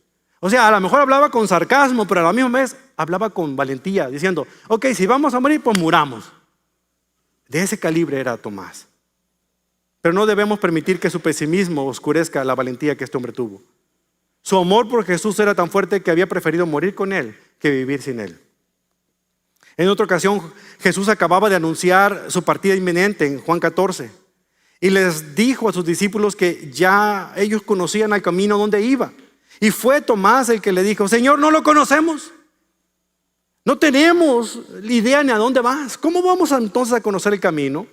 O sea, a lo mejor hablaba con sarcasmo, pero a la misma vez hablaba con valentía, diciendo: ok, si vamos a morir, pues muramos. De ese calibre era Tomás. Pero no debemos permitir que su pesimismo oscurezca la valentía que este hombre tuvo. Su amor por Jesús era tan fuerte que había preferido morir con él que vivir sin él. En otra ocasión, Jesús acababa de anunciar su partida inminente en Juan 14. Y les dijo a sus discípulos que ya ellos conocían el camino donde iba. Y fue Tomás el que le dijo: Señor, no lo conocemos. No tenemos idea ni a dónde vas. ¿Cómo vamos entonces a conocer el camino?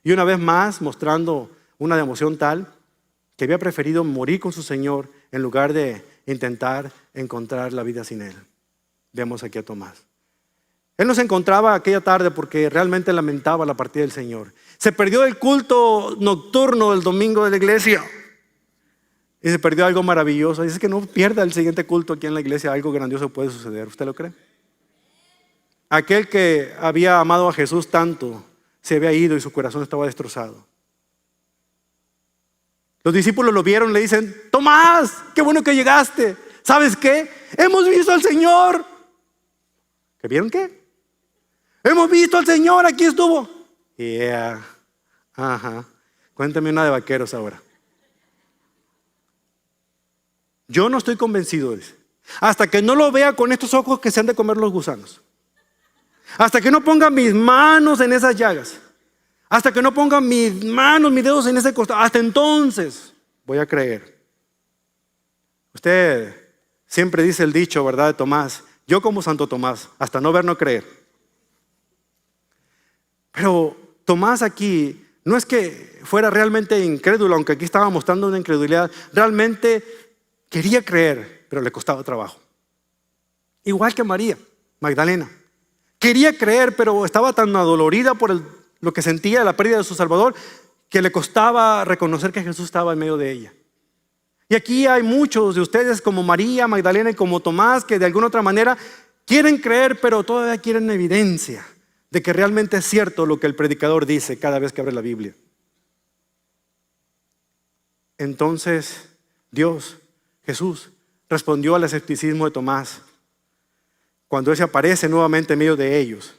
Y una vez más, mostrando una devoción tal que había preferido morir con su Señor en lugar de intentar encontrar la vida sin Él. Vemos aquí a Tomás. Él no se encontraba aquella tarde porque realmente lamentaba la partida del Señor. Se perdió el culto nocturno del domingo de la iglesia. Y se perdió algo maravilloso. Dice que no pierda el siguiente culto aquí en la iglesia. Algo grandioso puede suceder. ¿Usted lo cree? Aquel que había amado a Jesús tanto se había ido y su corazón estaba destrozado. Los discípulos lo vieron y le dicen: Tomás, qué bueno que llegaste. ¿Sabes qué? Hemos visto al Señor. ¿Qué vieron qué? Hemos visto al Señor, aquí estuvo. Yeah. Ajá. Cuéntame una de vaqueros ahora. Yo no estoy convencido, dice, hasta que no lo vea con estos ojos que se han de comer los gusanos. Hasta que no ponga mis manos en esas llagas. Hasta que no ponga mis manos, mis dedos en ese costado. Hasta entonces voy a creer. Usted siempre dice el dicho, ¿verdad, de Tomás? Yo como Santo Tomás, hasta no ver, no creer. Pero Tomás aquí no es que fuera realmente incrédulo, aunque aquí estaba mostrando una incredulidad. Realmente quería creer, pero le costaba trabajo. Igual que María Magdalena. Quería creer, pero estaba tan adolorida por lo que sentía, la pérdida de su Salvador, que le costaba reconocer que Jesús estaba en medio de ella. Y aquí hay muchos de ustedes como María Magdalena y como Tomás que de alguna otra manera quieren creer, pero todavía quieren evidencia de que realmente es cierto lo que el predicador dice cada vez que abre la Biblia. Entonces Dios, Jesús, respondió al escepticismo de Tomás cuando él se aparece nuevamente en medio de ellos.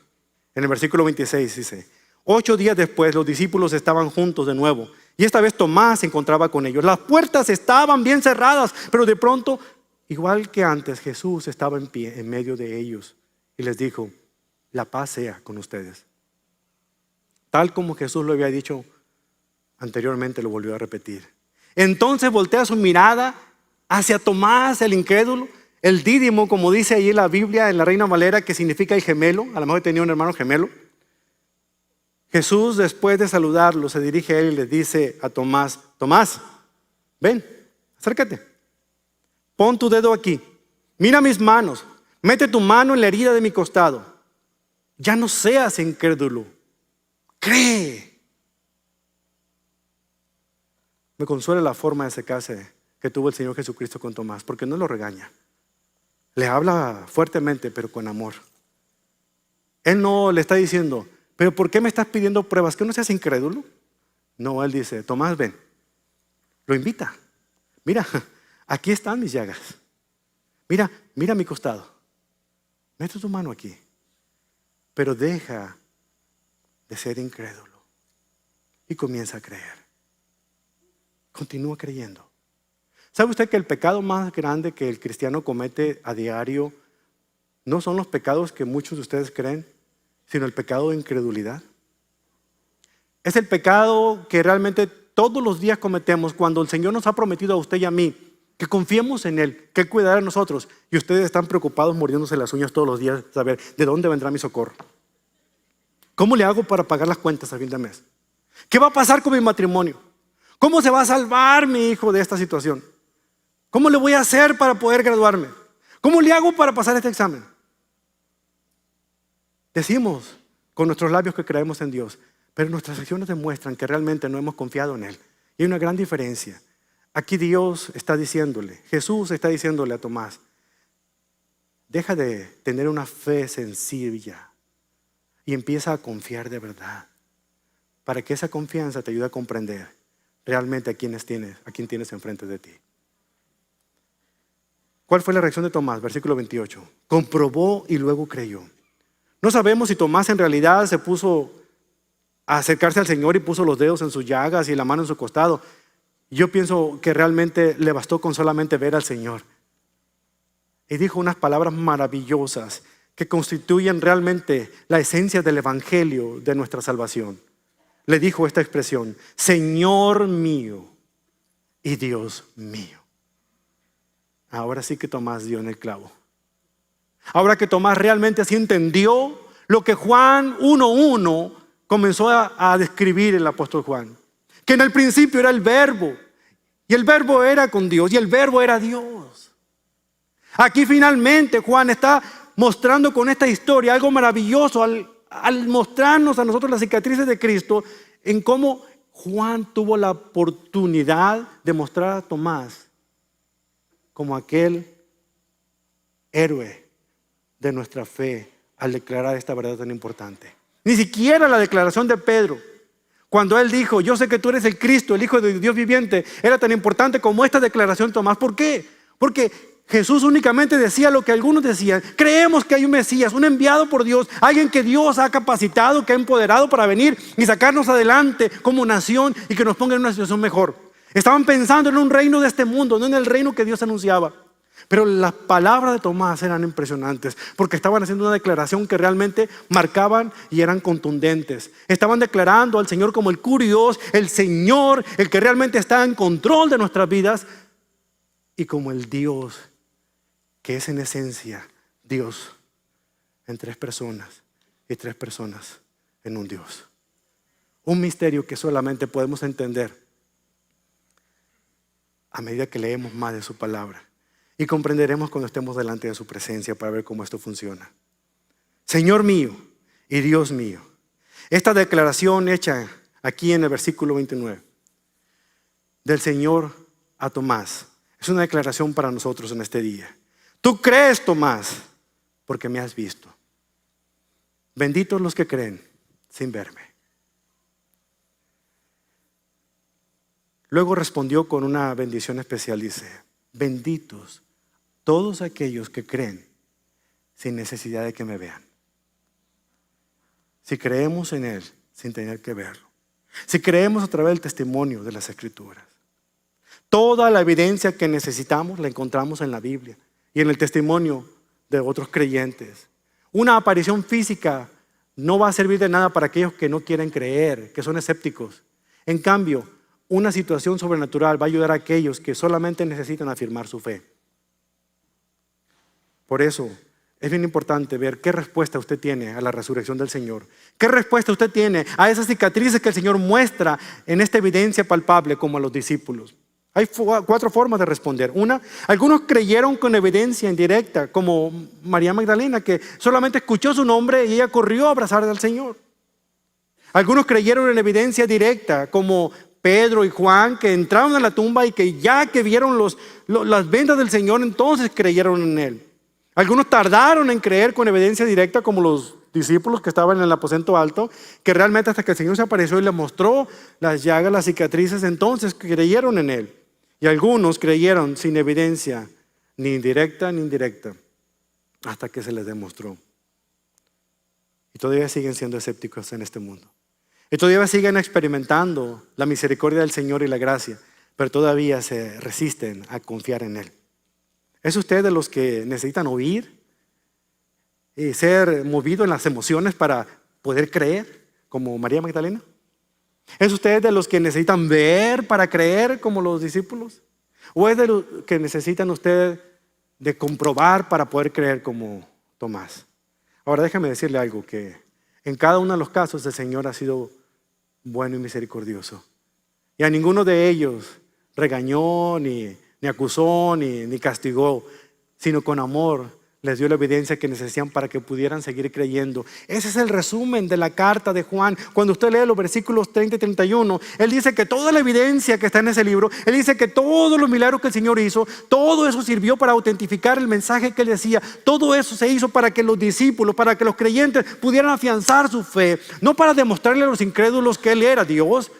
En el versículo 26 dice: 8 días después los discípulos estaban juntos de nuevo, y esta vez Tomás se encontraba con ellos. Las puertas estaban bien cerradas, pero de pronto, igual que antes, Jesús estaba en pie en medio de ellos y les dijo: la paz sea con ustedes. Tal como Jesús lo había dicho anteriormente, lo volvió a repetir. Entonces voltea su mirada hacia Tomás, el incrédulo, el dídimo, como dice ahí en la Biblia, en la Reina Valera, que significa el gemelo. A lo mejor tenía un hermano gemelo. Jesús, después de saludarlo, se dirige a él y le dice a Tomás: Tomás, ven, acércate. Pon tu dedo aquí. Mira mis manos. Mete tu mano en la herida de mi costado. Ya no seas incrédulo. Cree. Me consuela la forma de acercarse que tuvo el Señor Jesucristo con Tomás, porque no lo regaña. Le habla fuertemente, pero con amor. Él no le está diciendo: ¿pero por qué me estás pidiendo pruebas? ¿Que no seas incrédulo? No, él dice: Tomás, ven. Lo invita. Mira, aquí están mis llagas. Mira mi costado. Mete tu mano aquí. Pero deja de ser incrédulo y comienza a creer. Continúa creyendo. ¿Sabe usted que el pecado más grande que el cristiano comete a diario no son los pecados que muchos de ustedes creen, sino el pecado de incredulidad. Es el pecado que realmente todos los días cometemos cuando el Señor nos ha prometido a usted y a mí que confiemos en Él, que Él cuidará de nosotros, y ustedes están preocupados mordiéndose las uñas todos los días, saber de dónde vendrá mi socorro. ¿Cómo le hago para pagar las cuentas a fin de mes? ¿Qué va a pasar con mi matrimonio? ¿Cómo se va a salvar mi hijo de esta situación? ¿Cómo le voy a hacer para poder graduarme? ¿Cómo le hago para pasar este examen? Decimos con nuestros labios que creemos en Dios, pero nuestras acciones demuestran que realmente no hemos confiado en Él. Y hay una gran diferencia. Aquí Dios está diciéndole, Jesús está diciéndole a Tomás, deja de tener una fe sencilla y empieza a confiar de verdad, para que esa confianza te ayude a comprender realmente a quién tienes enfrente de ti. ¿Cuál fue la reacción de Tomás? Versículo 28. Comprobó y luego creyó. No sabemos si Tomás en realidad se puso a acercarse al Señor y puso los dedos en sus llagas y la mano en su costado. Yo pienso que realmente le bastó con solamente ver al Señor. Y dijo unas palabras maravillosas que constituyen realmente la esencia del evangelio de nuestra salvación. Le dijo esta expresión: Señor mío y Dios mío. Ahora sí que Tomás dio en el clavo. Ahora que Tomás realmente así entendió lo que Juan 1:1 comenzó a describir el apóstol Juan. Que en el principio era el Verbo, y el Verbo era con Dios, y el Verbo era Dios. Aquí finalmente Juan está mostrando con esta historia algo maravilloso al mostrarnos a nosotros las cicatrices de Cristo, en cómo Juan tuvo la oportunidad de mostrar a Tomás como aquel héroe de nuestra fe al declarar esta verdad tan importante. Ni siquiera la declaración de Pedro, cuando él dijo, yo sé que tú eres el Cristo, el Hijo de Dios viviente, era tan importante como esta declaración de Tomás. ¿Por qué? Porque Jesús únicamente decía lo que algunos decían. Creemos que hay un Mesías, un enviado por Dios, alguien que Dios ha capacitado, que ha empoderado para venir y sacarnos adelante como nación y que nos ponga en una situación mejor. Estaban pensando en un reino de este mundo, no en el reino que Dios anunciaba. Pero las palabras de Tomás eran impresionantes, porque estaban haciendo una declaración que realmente marcaban y eran contundentes. Estaban declarando al Señor como el Curios, el Señor, el que realmente está en control de nuestras vidas, y como el Dios que es en esencia Dios en tres personas y tres personas en un Dios. Un misterio que solamente podemos entender a medida que leemos más de su palabra. Y comprenderemos cuando estemos delante de su presencia para ver cómo esto funciona. Señor mío y Dios mío. Esta declaración hecha aquí en el versículo 29 del Señor a Tomás es una declaración para nosotros en este día. Tú crees, Tomás, porque me has visto. Benditos los que creen sin verme. Luego respondió con una bendición especial, dice: benditos todos aquellos que creen sin necesidad de que me vean. Si creemos en Él sin tener que verlo. Si creemos a través del testimonio de las Escrituras. Toda la evidencia que necesitamos la encontramos en la Biblia y en el testimonio de otros creyentes. Una aparición física no va a servir de nada para aquellos que no quieren creer, que son escépticos. En cambio, una situación sobrenatural va a ayudar a aquellos que solamente necesitan afirmar su fe. Por eso es bien importante ver qué respuesta usted tiene a la resurrección del Señor. ¿Qué respuesta usted tiene a esas cicatrices que el Señor muestra en esta evidencia palpable como a los discípulos? Hay 4 formas de responder. Una, algunos creyeron con evidencia indirecta, como María Magdalena, que solamente escuchó su nombre y ella corrió a abrazar al Señor. Algunos creyeron en evidencia directa, como Pedro y Juan, que entraron a la tumba y que ya que vieron las vendas del Señor, entonces creyeron en Él. Algunos tardaron en creer con evidencia directa, como los discípulos que estaban en el aposento alto, que realmente hasta que el Señor se apareció y les mostró las llagas, las cicatrices, entonces creyeron en Él. Y algunos creyeron sin evidencia, ni directa ni indirecta, hasta que se les demostró. Y todavía siguen siendo escépticos en este mundo. Y todavía siguen experimentando la misericordia del Señor y la gracia, pero todavía se resisten a confiar en Él. ¿Es usted de los que necesitan oír y ser movido en las emociones para poder creer como María Magdalena? ¿Es usted de los que necesitan ver para creer como los discípulos? ¿O es de los que necesitan ustedes de comprobar para poder creer como Tomás? Ahora déjame decirle algo, que en cada uno de los casos el Señor ha sido bueno y misericordioso. Y a ninguno de ellos regañó, ni acusó, ni castigó, sino con amor les dio la evidencia que necesitan para que pudieran seguir creyendo. Ese es el resumen de la carta de Juan. Cuando usted lee los versículos 30 y 31, él dice que toda la evidencia que está en ese libro, él dice que todos los milagros que el Señor hizo, todo eso sirvió para autentificar el mensaje que él decía. Todo eso se hizo para que los discípulos, para que los creyentes pudieran afianzar su fe, no para demostrarle a los incrédulos que él era Dios.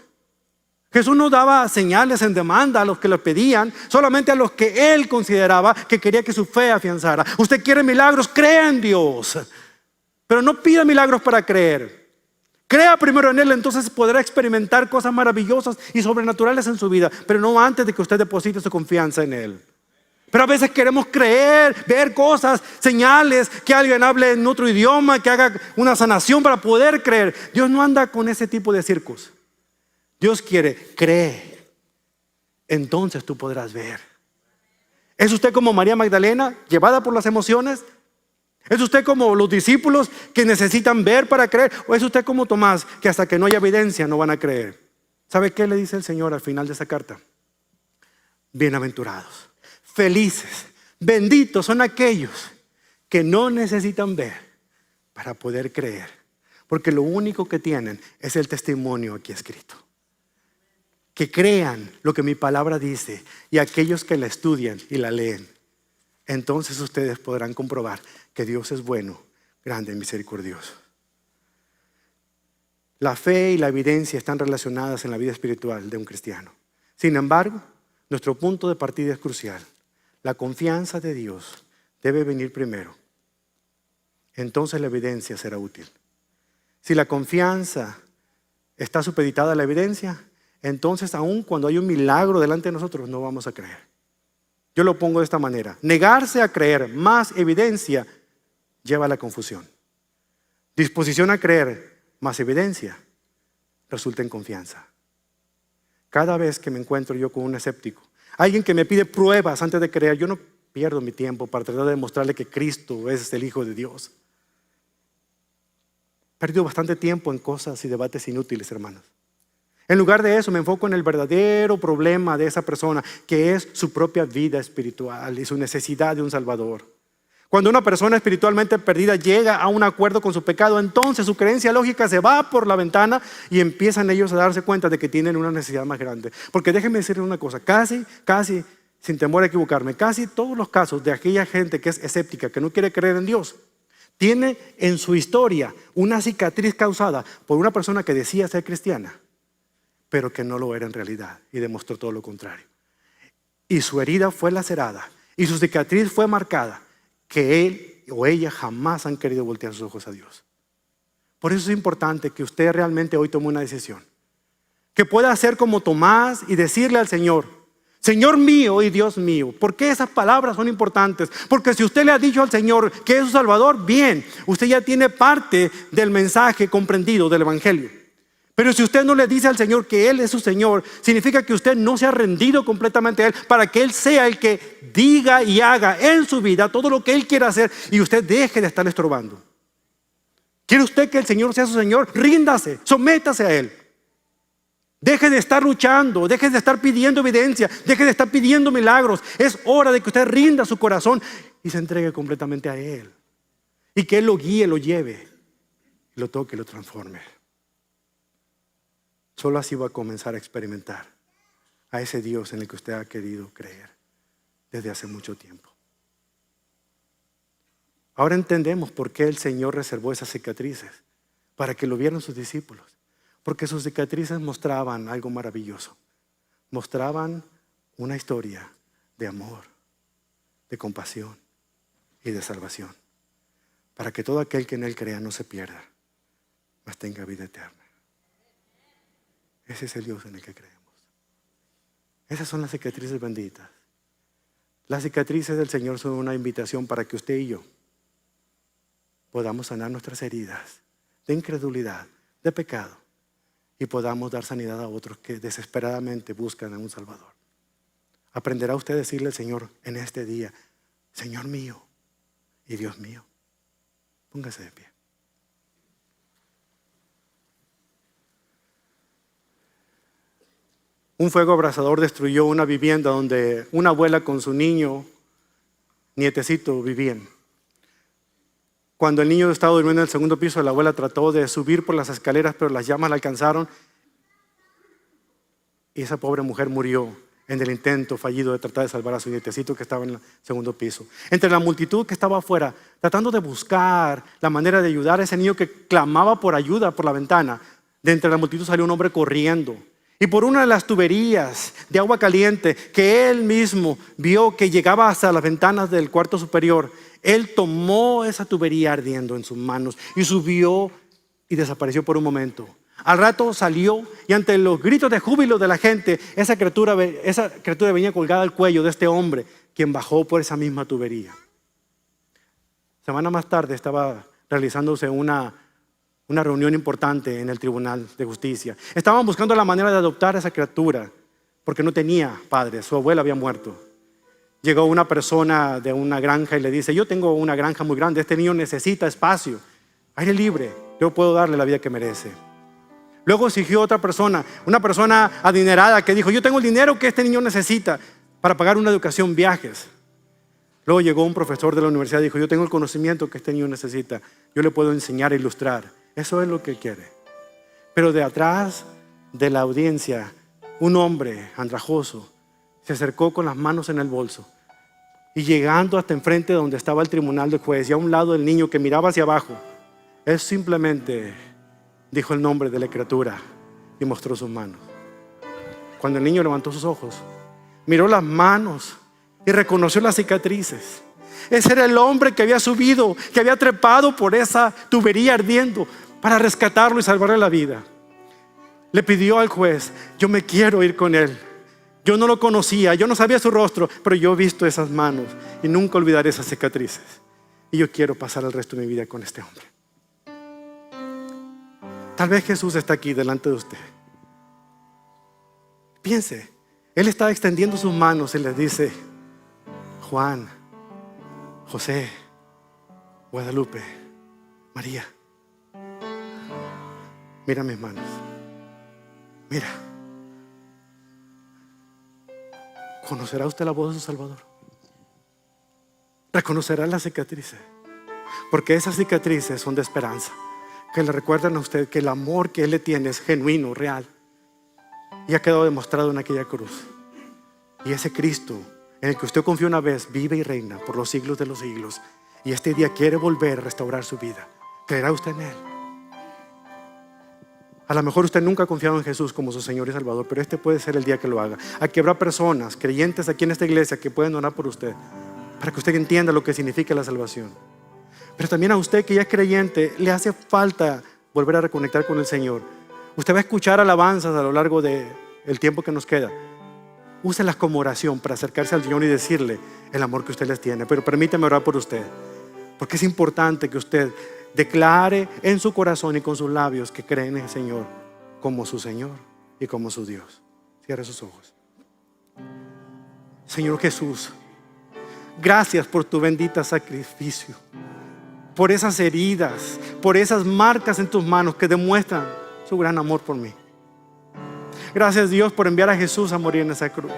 Jesús no daba señales en demanda a los que lo pedían, solamente a los que él consideraba que quería que su fe afianzara. Usted quiere milagros, crea en Dios, pero no pida milagros para creer. Crea primero en Él, entonces podrá experimentar cosas maravillosas y sobrenaturales en su vida, pero no antes de que usted deposite su confianza en Él. Pero a veces queremos creer, ver cosas, señales, que alguien hable en otro idioma, que haga una sanación para poder creer. Dios no anda con ese tipo de circos. Dios quiere, cree, entonces tú podrás ver. ¿Es usted como María Magdalena, llevada por las emociones? ¿Es usted como los discípulos que necesitan ver para creer? ¿O es usted como Tomás, que hasta que no haya evidencia no van a creer? ¿Sabe qué le dice el Señor al final de esa carta? Bienaventurados, felices, benditos son aquellos que no necesitan ver para poder creer, porque lo único que tienen es el testimonio aquí escrito. Que crean lo que mi palabra dice, y aquellos que la estudian y la leen, entonces ustedes podrán comprobar que Dios es bueno, grande y misericordioso. La fe y la evidencia están relacionadas en la vida espiritual de un cristiano. Sin embargo, nuestro punto de partida es crucial. La confianza de Dios debe venir primero. Entonces la evidencia será útil. Si la confianza está supeditada a la evidencia, entonces aun cuando hay un milagro delante de nosotros no vamos a creer. Yo lo pongo de esta manera: negarse a creer más evidencia lleva a la confusión. Disposición a creer más evidencia resulta en confianza. Cada vez que me encuentro yo con un escéptico, alguien que me pide pruebas antes de creer, yo no pierdo mi tiempo para tratar de demostrarle que Cristo es el Hijo de Dios. He perdido bastante tiempo en cosas y debates inútiles, hermanos. En lugar de eso me enfoco en el verdadero problema de esa persona, que es su propia vida espiritual y su necesidad de un Salvador. Cuando una persona espiritualmente perdida llega a un acuerdo con su pecado, entonces su creencia lógica se va por la ventana y empiezan ellos a darse cuenta de que tienen una necesidad más grande. Porque déjenme decirles una cosa, casi, sin temor a equivocarme, casi todos los casos de aquella gente que es escéptica, que no quiere creer en Dios, tiene en su historia una cicatriz causada por una persona que decía ser cristiana, pero que no lo era en realidad y demostró todo lo contrario. Y su herida fue lacerada y su cicatriz fue marcada, que él o ella jamás han querido voltear sus ojos a Dios. Por eso es importante que usted realmente hoy tome una decisión, que pueda hacer como Tomás y decirle al Señor: Señor mío y Dios mío. ¿Por qué esas palabras son importantes? Porque si usted le ha dicho al Señor que es su Salvador, bien, usted ya tiene parte del mensaje comprendido del Evangelio. Pero si usted no le dice al Señor que Él es su Señor, significa que usted no se ha rendido completamente a Él para que Él sea el que diga y haga en su vida todo lo que Él quiere hacer, y usted deje de estar estorbando. ¿Quiere usted que el Señor sea su Señor? Ríndase, sométase a Él. Deje de estar luchando, deje de estar pidiendo evidencia, deje de estar pidiendo milagros. Es hora de que usted rinda su corazón y se entregue completamente a Él. Y que Él lo guíe, lo lleve, lo toque, lo transforme. Solo así va a comenzar a experimentar a ese Dios en el que usted ha querido creer desde hace mucho tiempo. Ahora entendemos por qué el Señor reservó esas cicatrices, para que lo vieran sus discípulos. Porque sus cicatrices mostraban algo maravilloso. Mostraban una historia de amor, de compasión y de salvación, para que todo aquel que en Él crea no se pierda, mas tenga vida eterna. Ese es el Dios en el que creemos. Esas son las cicatrices benditas. Las cicatrices del Señor son una invitación para que usted y yo podamos sanar nuestras heridas de incredulidad, de pecado, y podamos dar sanidad a otros que desesperadamente buscan a un Salvador. Aprenderá usted a decirle al Señor en este día: Señor mío y Dios mío. Póngase de pie. Un fuego abrasador destruyó una vivienda donde una abuela con su nietecito vivían. Cuando el niño estaba durmiendo en el segundo piso, la abuela trató de subir por las escaleras, pero las llamas la alcanzaron y esa pobre mujer murió en el intento fallido de tratar de salvar a su nietecito que estaba en el segundo piso. Entre la multitud que estaba afuera, tratando de buscar la manera de ayudar a ese niño que clamaba por ayuda por la ventana, de entre la multitud salió un hombre corriendo. Y por una de las tuberías de agua caliente que él mismo vio que llegaba hasta las ventanas del cuarto superior, él tomó esa tubería ardiendo en sus manos y subió y desapareció por un momento. Al rato salió y ante los gritos de júbilo de la gente, esa criatura venía colgada al cuello de este hombre, quien bajó por esa misma tubería. Semana más tarde estaba realizándose una reunión importante en el Tribunal de Justicia. Estaban buscando la manera de adoptar a esa criatura porque no tenía padre, su abuela había muerto. Llegó una persona de una granja y le dice: yo tengo una granja muy grande, este niño necesita espacio, aire libre, yo puedo darle la vida que merece. Luego exigió otra persona, una persona adinerada que dijo: yo tengo el dinero que este niño necesita para pagar una educación, viajes. Luego llegó un profesor de la universidad y dijo: yo tengo el conocimiento que este niño necesita, yo le puedo enseñar a ilustrar. Eso es lo que quiere. Pero de atrás de la audiencia, un hombre andrajoso se acercó con las manos en el bolso y llegando hasta enfrente donde estaba el tribunal del juez y a un lado del niño que miraba hacia abajo, él simplemente dijo el nombre de la criatura y mostró sus manos. Cuando el niño levantó sus ojos, miró las manos y reconoció las cicatrices. Ese era el hombre que había subido, que había trepado por esa tubería ardiendo para rescatarlo y salvarle la vida. Le pidió al juez: yo me quiero ir con él. Yo no lo conocía, yo no sabía su rostro, pero yo he visto esas manos y nunca olvidaré esas cicatrices. Y yo quiero pasar el resto de mi vida con este hombre. Tal vez Jesús está aquí delante de usted. Piense, Él está extendiendo sus manos y les dice: Juan, José, Guadalupe, María, mira mis manos, mira. ¿Conocerá usted la voz de su Salvador? ¿Reconocerá las cicatrices? Porque esas cicatrices son de esperanza, que le recuerdan a usted que el amor que Él le tiene es genuino, real, y ha quedado demostrado en aquella cruz. Y ese Cristo en el que usted confió una vez vive y reina por los siglos de los siglos, y este día quiere volver a restaurar su vida. ¿Creerá usted en Él? A lo mejor usted nunca ha confiado en Jesús como su Señor y Salvador, pero este puede ser el día que lo haga. Aquí habrá personas, creyentes aquí en esta iglesia, que pueden orar por usted, para que usted entienda lo que significa la salvación. Pero también a usted que ya es creyente, le hace falta volver a reconectar con el Señor. Usted va a escuchar alabanzas a lo largo del tiempo que nos queda. Úselas como oración para acercarse al Señor y decirle el amor que usted les tiene. Pero permítame orar por usted, porque es importante que usted declare en su corazón y con sus labios que cree en el Señor como su Señor y como su Dios. Cierre sus ojos. Señor Jesús, gracias por tu bendito sacrificio, por esas heridas, por esas marcas en tus manos que demuestran su gran amor por mí. Gracias, Dios, por enviar a Jesús a morir en esa cruz,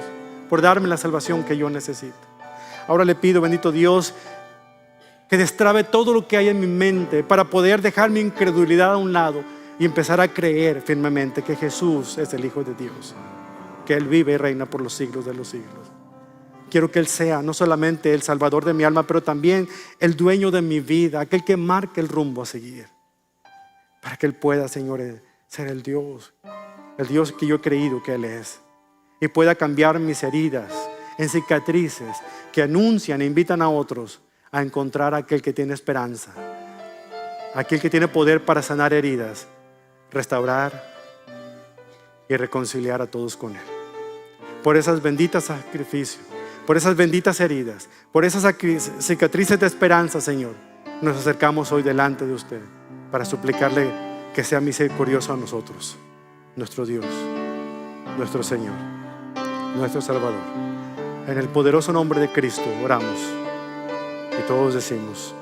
por darme la salvación que yo necesito. Ahora le pido, bendito Dios, que destrabe todo lo que hay en mi mente para poder dejar mi incredulidad a un lado y empezar a creer firmemente que Jesús es el Hijo de Dios, que Él vive y reina por los siglos de los siglos. Quiero que Él sea no solamente el Salvador de mi alma, pero también el dueño de mi vida, aquel que marque el rumbo a seguir, para que Él pueda, Señor, ser el Dios que yo he creído que Él es, y pueda cambiar mis heridas en cicatrices que anuncian e invitan a otros a encontrar a aquel que tiene esperanza, aquel que tiene poder para sanar heridas, restaurar y reconciliar a todos con Él. Por esas benditas sacrificios, por esas benditas heridas, por esas cicatrices de esperanza, Señor, nos acercamos hoy delante de usted. para suplicarle que sea misericordioso a nosotros, nuestro Dios, nuestro Señor, nuestro Salvador. En el poderoso nombre de Cristo oramos y todos decimos